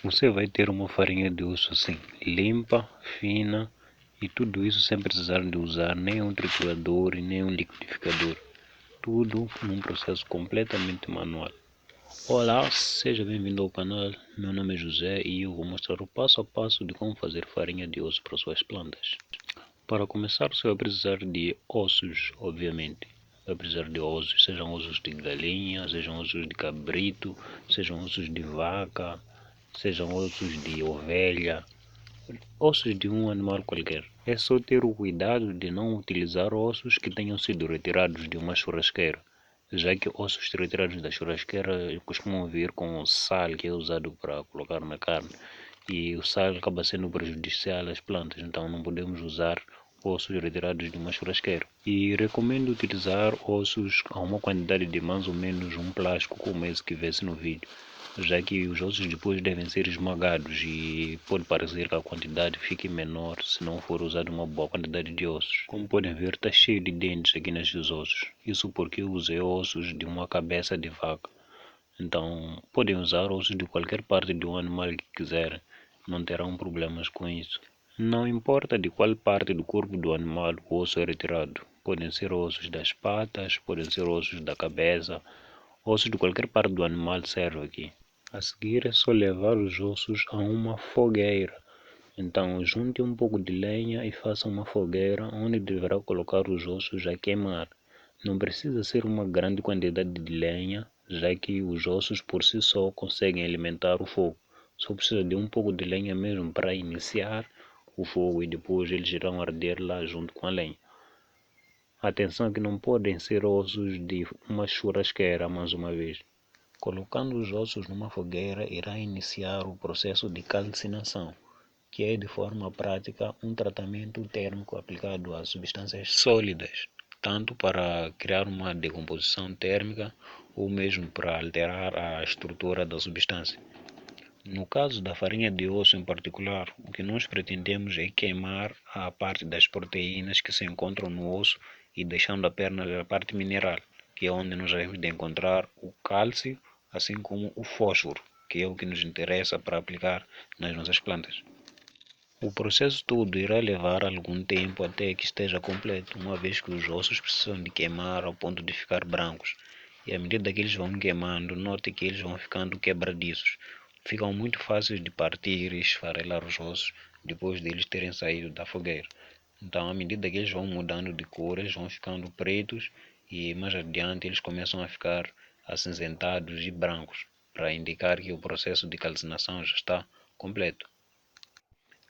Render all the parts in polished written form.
Você vai ter uma farinha de osso assim, limpa, fina e tudo isso sem precisar de usar nem um triturador e nem um liquidificador. Tudo num processo completamente manual. Olá, seja bem-vindo ao canal. Meu nome é José e eu vou mostrar o passo a passo de como fazer farinha de osso para suas plantas. Para começar, você vai precisar de ossos, obviamente. Vai precisar de ossos, sejam ossos de galinha, sejam ossos de cabrito, sejam ossos de vaca, sejam ossos de ovelha, ossos de um animal qualquer. É só ter o cuidado de não utilizar ossos que tenham sido retirados de uma churrasqueira, já que ossos retirados da churrasqueira costumam vir com sal que é usado para colocar na carne e o sal acaba sendo prejudicial às plantas, então não podemos usar ossos retirados de uma churrasqueira. E recomendo utilizar ossos a uma quantidade de mais ou menos um plástico como esse que vê-se no vídeo, já que os ossos depois devem ser esmagados e pode parecer que a quantidade fique menor se não for usada uma boa quantidade de ossos. Como podem ver, está cheio de dentes aqui nestes ossos. Isso porque eu usei ossos de uma cabeça de vaca. Então, podem usar ossos de qualquer parte do animal que quiserem, não terão problemas com isso. Não importa de qual parte do corpo do animal o osso é retirado. Podem ser ossos das patas, podem ser ossos da cabeça, ossos de qualquer parte do animal serve aqui. A seguir é só levar os ossos a uma fogueira. Então junte um pouco de lenha e faça uma fogueira onde deverá colocar os ossos a queimar. Não precisa ser uma grande quantidade de lenha, já que os ossos por si só conseguem alimentar o fogo. Só precisa de um pouco de lenha mesmo para iniciar o fogo e depois eles irão arder lá junto com a lenha. Atenção que não podem ser ossos de uma churrasqueira mais uma vez. Colocando os ossos numa fogueira irá iniciar o processo de calcinação, que é de forma prática um tratamento térmico aplicado a substâncias sólidas, tanto para criar uma decomposição térmica ou mesmo para alterar a estrutura da substância. No caso da farinha de osso em particular, o que nós pretendemos é queimar a parte das proteínas que se encontram no osso e deixando apenas a parte mineral, que é onde nós devemos de encontrar o cálcio, assim como o fósforo, que é o que nos interessa para aplicar nas nossas plantas. O processo todo irá levar algum tempo até que esteja completo, uma vez que os ossos precisam de queimar ao ponto de ficar brancos. E à medida que eles vão queimando, note que eles vão ficando quebradiços. Ficam muito fáceis de partir e esfarelar os ossos depois de eles terem saído da fogueira. Então, à medida que eles vão mudando de cor, eles vão ficando pretos e mais adiante eles começam a ficar acinzentados e brancos, para indicar que o processo de calcinação já está completo.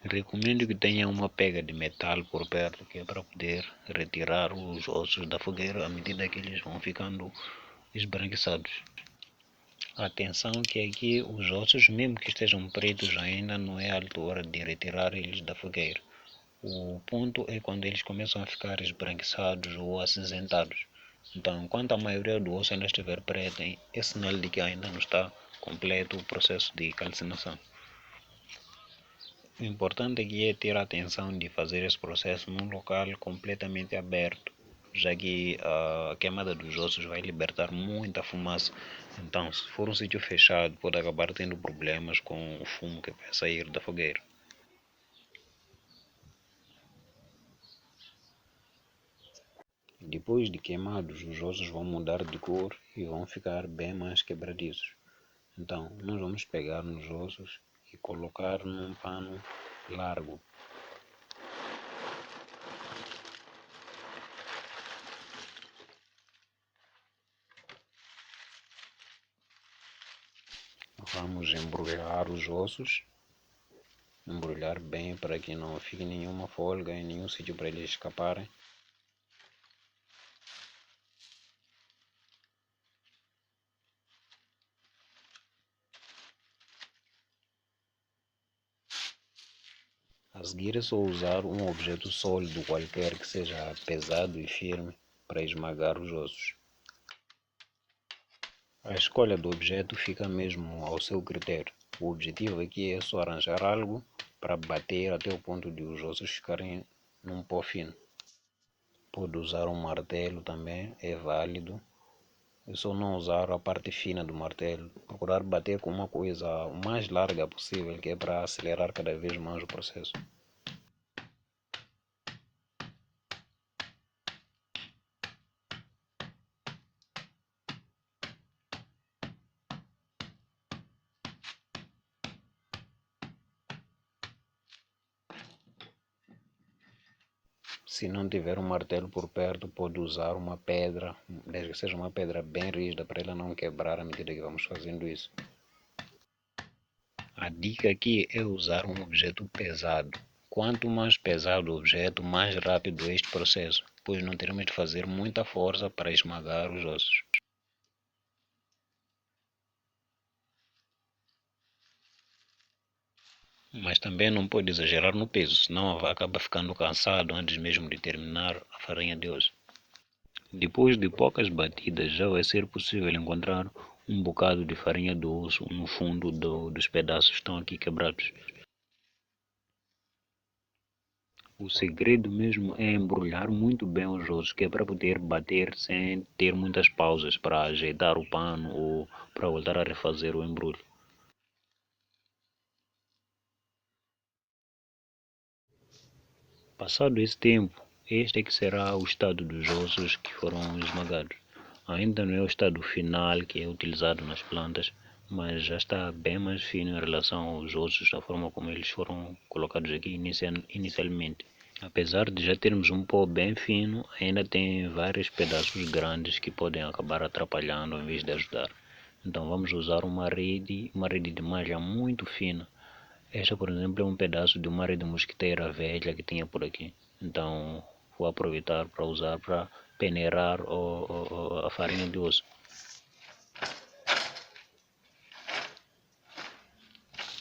Recomendo que tenha uma pega de metal por perto, que é para poder retirar os ossos da fogueira à medida que eles vão ficando esbranquiçados. Atenção que aqui os ossos, mesmo que estejam pretos, ainda não é a altura de retirar eles da fogueira. O ponto é quando eles começam a ficar esbranquiçados ou acinzentados. Então, enquanto a maioria do osso ainda estiver preto, é sinal de que ainda não está completo o processo de calcinação. O importante aqui é ter a atenção de fazer esse processo num local completamente aberto, já que a queimada dos ossos vai libertar muita fumaça. Então, se for um sítio fechado, pode acabar tendo problemas com o fumo que vai sair da fogueira. Depois de queimados, os ossos vão mudar de cor e vão ficar bem mais quebradiços. Então, nós vamos pegar nos ossos e colocar num pano largo. Vamos embrulhar os ossos, embrulhar bem para que não fique nenhuma folga em nenhum sítio para eles escaparem. A seguir é só usar um objeto sólido qualquer que seja pesado e firme para esmagar os ossos. A escolha do objeto fica mesmo ao seu critério. O objetivo aqui é só arranjar algo para bater até o ponto de os ossos ficarem num pó fino. Pode usar um martelo também, é válido. é só não usar a parte fina do martelo, procurar bater com uma coisa o mais larga possível, que é para acelerar cada vez mais o processo. Se não tiver um martelo por perto, pode usar uma pedra, desde que seja uma pedra bem rígida para ela não quebrar à medida que vamos fazendo isso. A dica aqui é usar um objeto pesado. Quanto mais pesado o objeto, mais rápido é este processo, pois não teremos de fazer muita força para esmagar os ossos. Mas também não pode exagerar no peso, senão acaba ficando cansado antes mesmo de terminar a farinha de osso. Depois de poucas batidas, já vai ser possível encontrar um bocado de farinha de osso no fundo dos pedaços que estão aqui quebrados. O segredo mesmo é embrulhar muito bem os ossos, que é para poder bater sem ter muitas pausas para ajeitar o pano ou para voltar a refazer o embrulho. Passado esse tempo, este é que será o estado dos ossos que foram esmagados. Ainda não é o estado final que é utilizado nas plantas, mas já está bem mais fino em relação aos ossos, da forma como eles foram colocados aqui inicialmente. Apesar de já termos um pó bem fino, ainda tem vários pedaços grandes que podem acabar atrapalhando em vez de ajudar. Então vamos usar uma rede de malha muito fina. Esta, por exemplo, é um pedaço de uma rede mosquiteira velha que tinha por aqui. Então vou aproveitar para usar para peneirar a farinha de osso.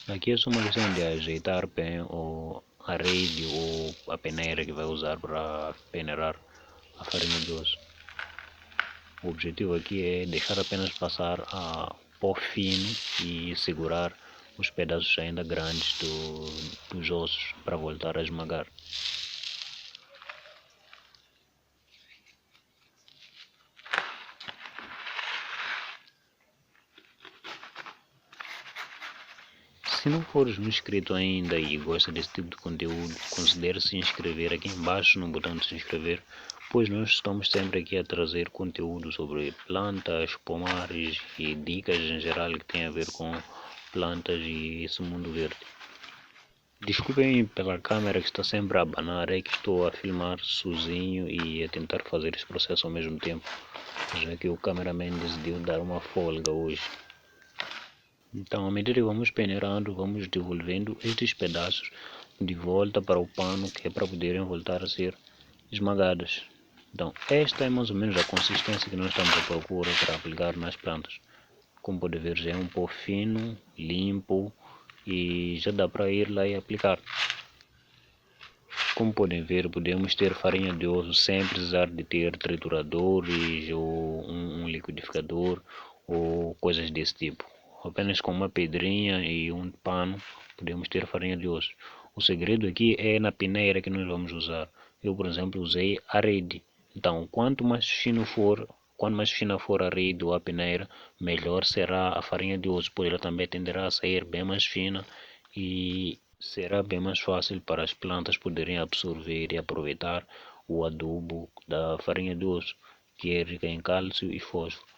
Aqui é só uma questão de ajeitar bem a rede ou a peneira que vai usar para peneirar a farinha de osso. O objetivo aqui é deixar apenas passar a pó fino e segurar os pedaços ainda grandes dos ossos para voltar a esmagar. Se não fores um inscrito ainda e gosta desse tipo de conteúdo, considere se inscrever aqui embaixo no botão de se inscrever, pois nós estamos sempre aqui a trazer conteúdo sobre plantas, pomares e dicas em geral que têm a ver com plantas e esse mundo verde. Desculpem pela câmera que está sempre a abanar, é que estou a filmar sozinho e a tentar fazer esse processo ao mesmo tempo, já que o cameraman decidiu dar uma folga hoje. Então, à medida que vamos peneirando, vamos devolvendo estes pedaços de volta para o pano, que é para poderem voltar a ser esmagadas. Então, esta é mais ou menos a consistência que nós estamos à procura para aplicar nas plantas. Como pode ver, já é um pó fino, limpo e já dá para ir lá e aplicar. Como podem ver, podemos ter farinha de osso sem precisar de ter trituradores ou um liquidificador ou coisas desse tipo. Apenas com uma pedrinha e um pano podemos ter farinha de osso. O segredo aqui é na peneira que nós vamos usar. Eu, por exemplo, usei a rede. Então, quanto mais fina for a rede ou a peneira, melhor será a farinha de osso, pois ela também tenderá a sair bem mais fina e será bem mais fácil para as plantas poderem absorver e aproveitar o adubo da farinha de osso, que é rica em cálcio e fósforo.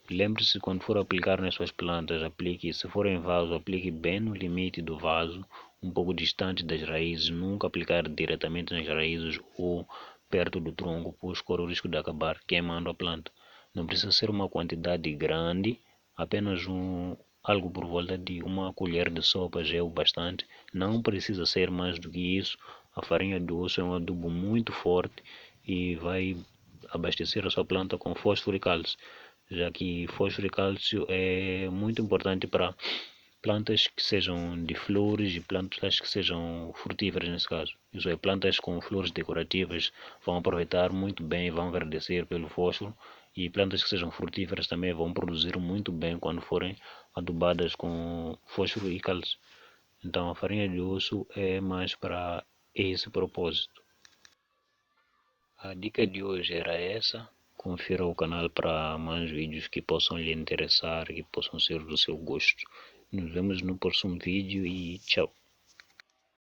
Lembre-se, quando for aplicar nas suas plantas, aplique, se for em vaso, aplique bem no limite do vaso, um pouco distante das raízes, nunca aplicar diretamente nas raízes ou perto do tronco, pois corre o risco de acabar queimando a planta. Não precisa ser uma quantidade grande, apenas algo por volta de uma colher de sopa já é o bastante. Não precisa ser mais do que isso. A farinha de osso é um adubo muito forte e vai abastecer a sua planta com fósforo e cálcio, já que fósforo e cálcio é muito importante para plantas que sejam de flores e plantas que sejam frutíferas nesse caso. Isso é, plantas com flores decorativas vão aproveitar muito bem e vão agradecer pelo fósforo, e plantas que sejam frutíferas também vão produzir muito bem quando forem adubadas com fósforo e cálcio. Então a farinha de osso é mais para esse propósito. A dica de hoje era essa. confira o canal para mais vídeos que possam lhe interessar, que possam ser do seu gosto. Nos vemos no próximo vídeo e tchau.